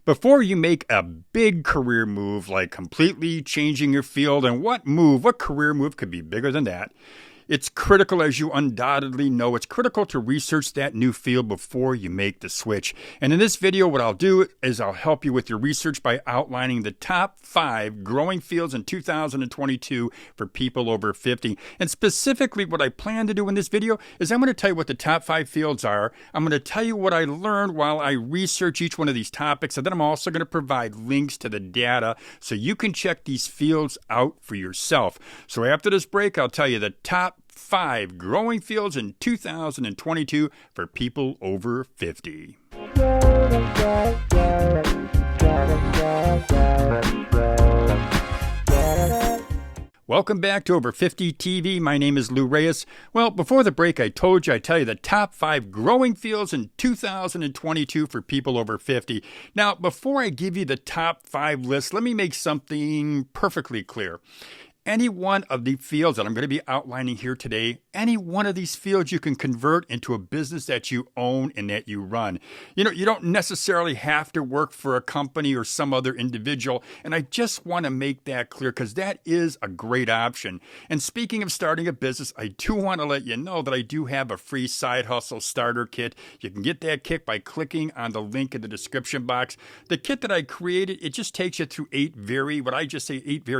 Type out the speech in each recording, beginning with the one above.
Before you make a big career move like completely changing your field, and what career move could be bigger than that? It's critical, as you undoubtedly know, it's critical to research that new field before you make the switch. And in this video, what I'll do is I'll help you with your research by outlining the top 5 growing fields in 2022 for people over 50. And specifically, what I plan to do in this video is I'm going to tell you what the top 5 fields are. I'm going to tell you what I learned while I research each one of these topics. And then I'm also going to provide links to the data so you can check these fields out for yourself. So after this break, I'll tell you the top 5 growing fields in 2022 for people over 50. Welcome back to Over 50 TV. My name is Lou Reyes. Well, before the break, I told you I'd tell you the top 5 growing fields in 2022 for people over 50. Now, before I give you the top 5 list, let me make something perfectly clear. Any one of the fields that I'm going to be outlining here today, any one of these fields you can convert into a business that you own and that you run. You know, you don't necessarily have to work for a company or some other individual, and I just want to make that clear because that is a great option. And speaking of starting a business, I do want to let you know that I do have a free side hustle starter kit. You can get that kit by clicking on the link in the description box. The kit that I created, it just takes you through 8 very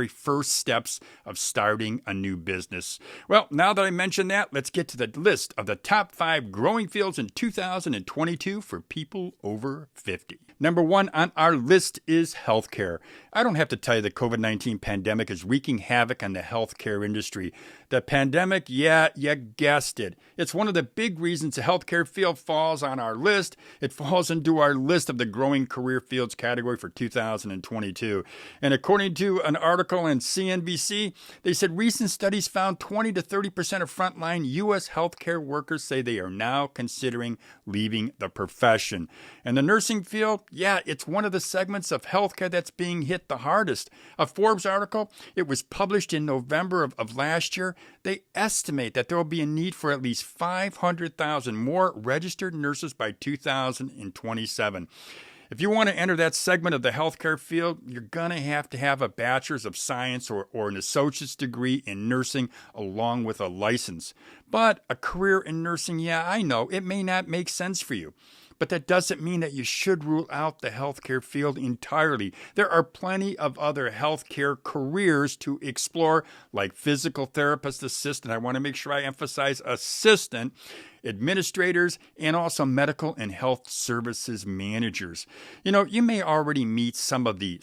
first steps of starting a new business. Well, now that I mentioned that, let's get to the list of the top 5 growing fields in 2022 for people over 50. Number 1 on our list is healthcare. I don't have to tell you the COVID-19 pandemic is wreaking havoc on the healthcare industry. The pandemic, yeah, you guessed it. It's one of the big reasons the healthcare field falls on our list. It falls into our list of the growing career fields category for 2022. And according to an article on CNBC, they said recent studies found 20 to 30% of frontline U.S. healthcare workers say they are now considering leaving the profession. And the nursing field, yeah, it's one of the segments of healthcare that's being hit the hardest. A Forbes article, it was published in November of last year. They estimate that there will be a need for at least 500,000 more registered nurses by 2027. If you want to enter that segment of the healthcare field, you're going to have a bachelor's of science or an associate's degree in nursing along with a license. But a career in nursing, yeah, I know, it may not make sense for you. But that doesn't mean that you should rule out the healthcare field entirely. There are plenty of other healthcare careers to explore, like physical therapist assistant. I want to make sure I emphasize assistant, administrators, and also medical and health services managers. You know, you may already meet some of the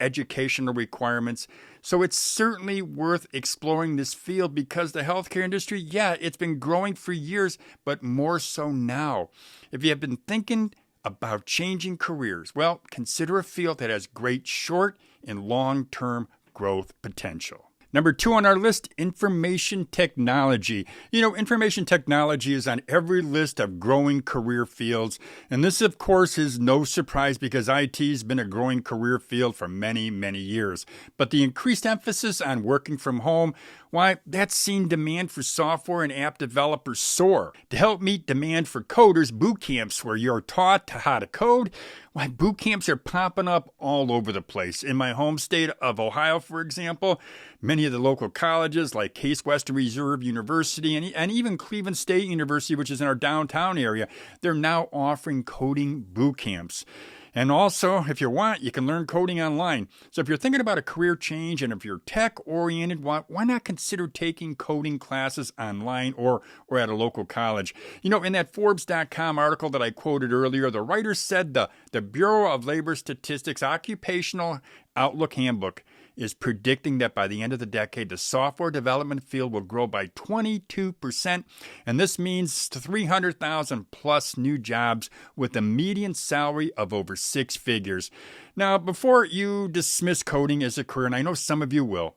educational requirements, so it's certainly worth exploring this field because the healthcare industry, yeah, it's been growing for years, but more so now. If you have been thinking about changing careers, well, consider a field that has great short and long-term growth potential. Number 2 on our list, information technology. You know, information technology is on every list of growing career fields. And this, of course, is no surprise because IT has been a growing career field for many, many years. But the increased emphasis on working from home, why, that's seen demand for software and app developers soar. To help meet demand for coders, boot camps where you're taught how to code, why, boot camps are popping up all over the place. In my home state of Ohio, for example, many of the local colleges like Case Western Reserve University and even Cleveland State University, which is in our downtown area, they're now offering coding boot camps. And also, if you want, you can learn coding online. So if you're thinking about a career change and if you're tech-oriented, why not consider taking coding classes online or at a local college? You know, in that Forbes.com article that I quoted earlier, the writer said the Bureau of Labor Statistics Occupational Outlook Handbook is predicting that by the end of the decade, the software development field will grow by 22%, and this means 300,000 plus new jobs with a median salary of over 6 figures. Now, before you dismiss coding as a career, and I know some of you will,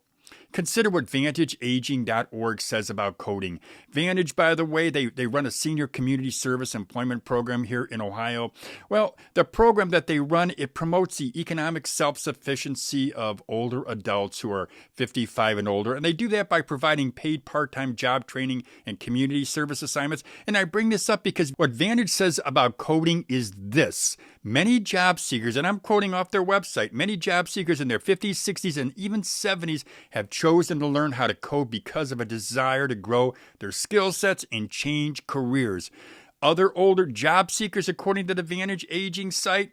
Consider what VantageAging.org says about coding. Vantage, by the way, they run a senior community service employment program here in Ohio. Well, the program that they run, it promotes the economic self-sufficiency of older adults who are 55 and older. And they do that by providing paid part-time job training and community service assignments. And I bring this up because what Vantage says about coding is this. Many job seekers, and I'm quoting off their website, many job seekers in their 50s, 60s, and even 70s have chosen to learn how to code because of a desire to grow their skill sets and change careers. Other older job seekers, according to the Vantage Aging site,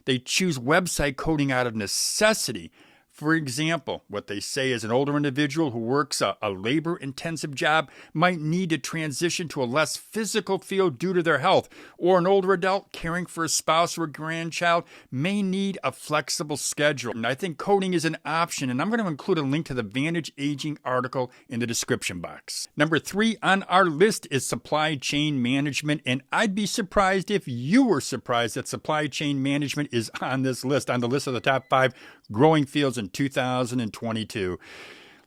they choose website coding out of necessity. For example, what they say is an older individual who works a labor-intensive job might need to transition to a less physical field due to their health, or an older adult caring for a spouse or a grandchild may need a flexible schedule. And I think coding is an option, and I'm going to include a link to the Vantage Aging article in the description box. Number 3 on our list is supply chain management, and I'd be surprised if you were surprised that supply chain management is on this list, on the list of the top 5 growing fields in 2022.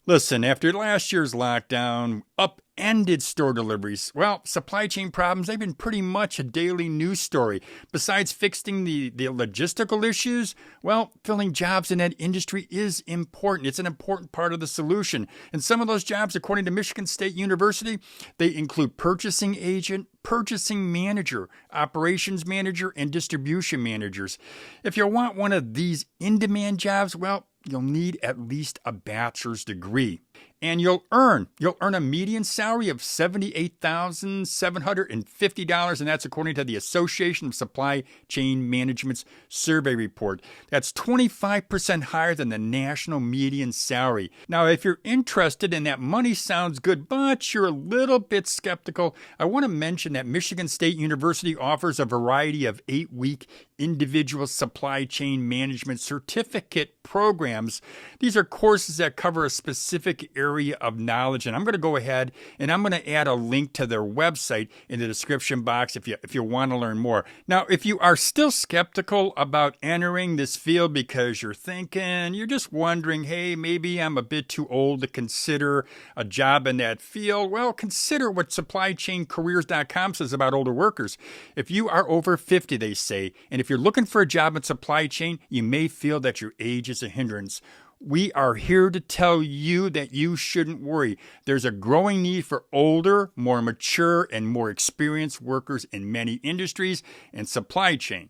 Listen, after last year's lockdown, upended store deliveries, well, supply chain problems, they've been pretty much a daily news story. Besides fixing the logistical issues, well, filling jobs in that industry is important. It's an important part of the solution. And some of those jobs, according to Michigan State University, they include purchasing agent, purchasing manager, operations manager, and distribution managers. If you want one of these in-demand jobs, well, you'll need at least a bachelor's degree. And you'll earn a median salary of $78,750, and that's according to the Association of Supply Chain Management's survey report. That's 25% higher than the national median salary. Now, if you're interested and that money sounds good, but you're a little bit skeptical, I want to mention that Michigan State University offers a variety of 8-week individual supply chain management certificate programs. These are courses that cover a specific area of knowledge, and I'm going to go ahead and I'm going to add a link to their website in the description box if you want to learn more. Now, if you are still skeptical about entering this field because you're just wondering, hey, maybe I'm a bit too old to consider a job in that field, well, consider what supplychaincareers.com says about older workers. If you are over 50, they say, and if you're looking for a job in supply chain, you may feel that your age is a hindrance. We are here to tell you that you shouldn't worry. There's a growing need for older, more mature, and more experienced workers in many industries, and supply chain,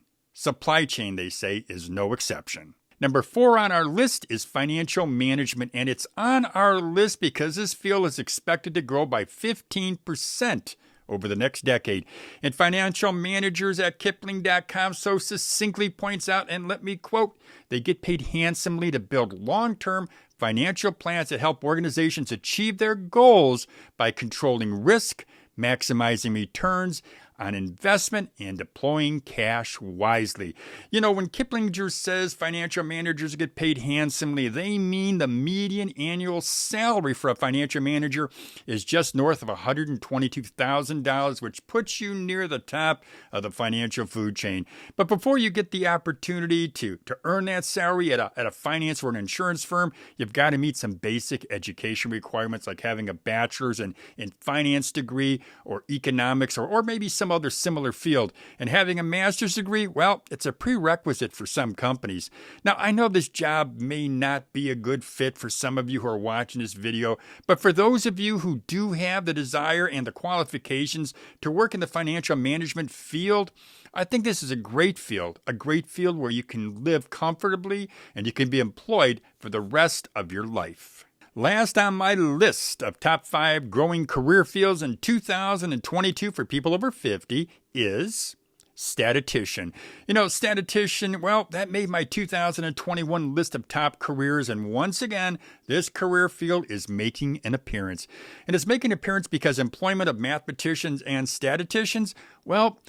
they say, is no exception. Number 4 on our list is financial management, and it's on our list because this field is expected to grow by 15% over the next decade. And financial managers at Kipling.com so succinctly points out, and let me quote, they get paid handsomely to build long-term financial plans that help organizations achieve their goals by controlling risk, maximizing returns on investment, and deploying cash wisely. You know, when Kiplinger says financial managers get paid handsomely, they mean the median annual salary for a financial manager is just north of $122,000, which puts you near the top of the financial food chain. But before you get the opportunity to earn that salary at a finance or an insurance firm, you've got to meet some basic education requirements like having a bachelor's in finance degree or economics or maybe some other similar field. And having a master's degree, well, it's a prerequisite for some companies. Now, I know this job may not be a good fit for some of you who are watching this video, but for those of you who do have the desire and the qualifications to work in the financial management field, I think this is a great field where you can live comfortably and you can be employed for the rest of your life. Last on my list of top 5 growing career fields in 2022 for people over 50 is statistician. You know, statistician, well, that made my 2021 list of top careers, and once again, this career field is making an appearance. And it's making an appearance because employment of mathematicians and statisticians, well,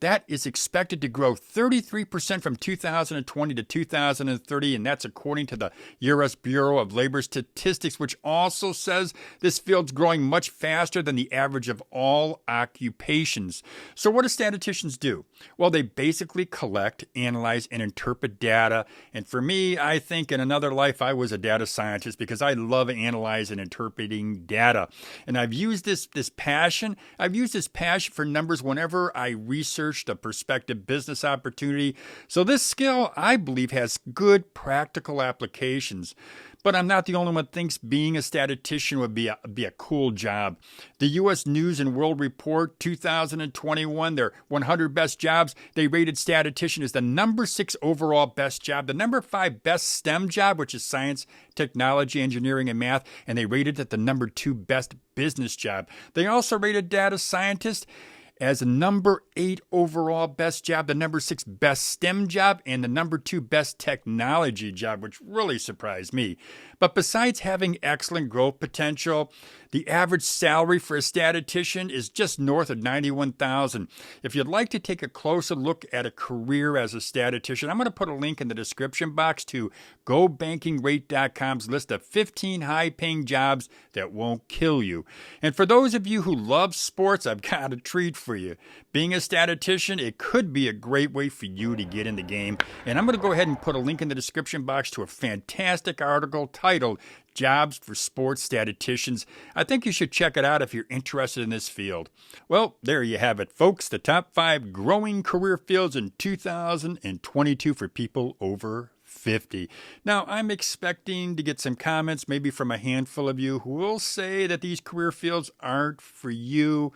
that is expected to grow 33% from 2020 to 2030, and that's according to the U.S. Bureau of Labor Statistics, which also says this field's growing much faster than the average of all occupations. So what do statisticians do? Well, they basically collect, analyze, and interpret data. And for me, I think in another life I was a data scientist because I love analyzing and interpreting data. And I've used this passion for numbers whenever I researched a prospective business opportunity. So this skill, I believe, has good practical applications. But I'm not the only one who thinks being a statistician would be a cool job. The U.S. News and World Report 2021, their 100 best jobs, they rated statistician as the number 6 overall best job, the number 5 best STEM job, which is science, technology, engineering, and math, and they rated it the number 2 best business job. They also rated data scientist as the number 8 overall best job, the number 6 best STEM job, and the number 2 best technology job, which really surprised me. But besides having excellent growth potential, the average salary for a statistician is just north of $91,000. If you'd like to take a closer look at a career as a statistician, I'm going to put a link in the description box to GoBankingRate.com's list of 15 high-paying jobs that won't kill you. And for those of you who love sports, I've got a treat for you. Being a statistician, it could be a great way for you to get in the game. And I'm going to go ahead and put a link in the description box to a fantastic article titled Jobs for Sports Statisticians. I think you should check it out if you're interested in this field. Well, there you have it, folks. The top 5 growing career fields in 2022 for people over 50. Now, I'm expecting to get some comments, maybe from a handful of you, who will say that these career fields aren't for you.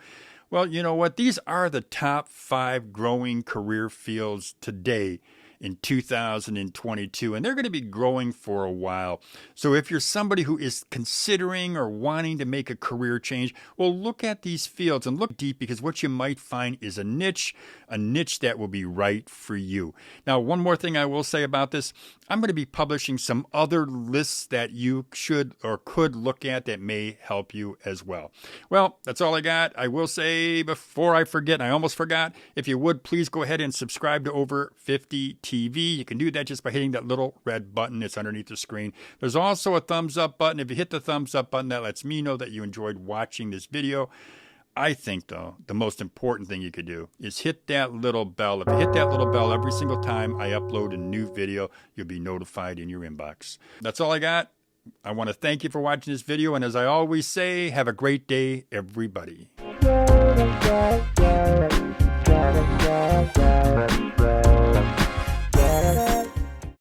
Well, you know what? These are the top 5 growing career fields today in 2022, and they're going to be growing for a while. So if you're somebody who is considering or wanting to make a career change, well, look at these fields and look deep, because what you might find is a niche that will be right for you. Now, one more thing I will say about this, I'm going to be publishing some other lists that you should or could look at that may help you as well. Well, that's all I got. I will say before I forget, and I almost forgot, if you would, please go ahead and subscribe to Over 50 TV. You can do that just by hitting that little red button that's underneath the screen. There's also a thumbs up button. If you hit the thumbs up button, that lets me know that you enjoyed watching this video. I think, though, the most important thing you could do is hit that little bell. If you hit that little bell every single time I upload a new video, you'll be notified in your inbox. That's all I got. I want to thank you for watching this video, and as I always say, have a great day, everybody.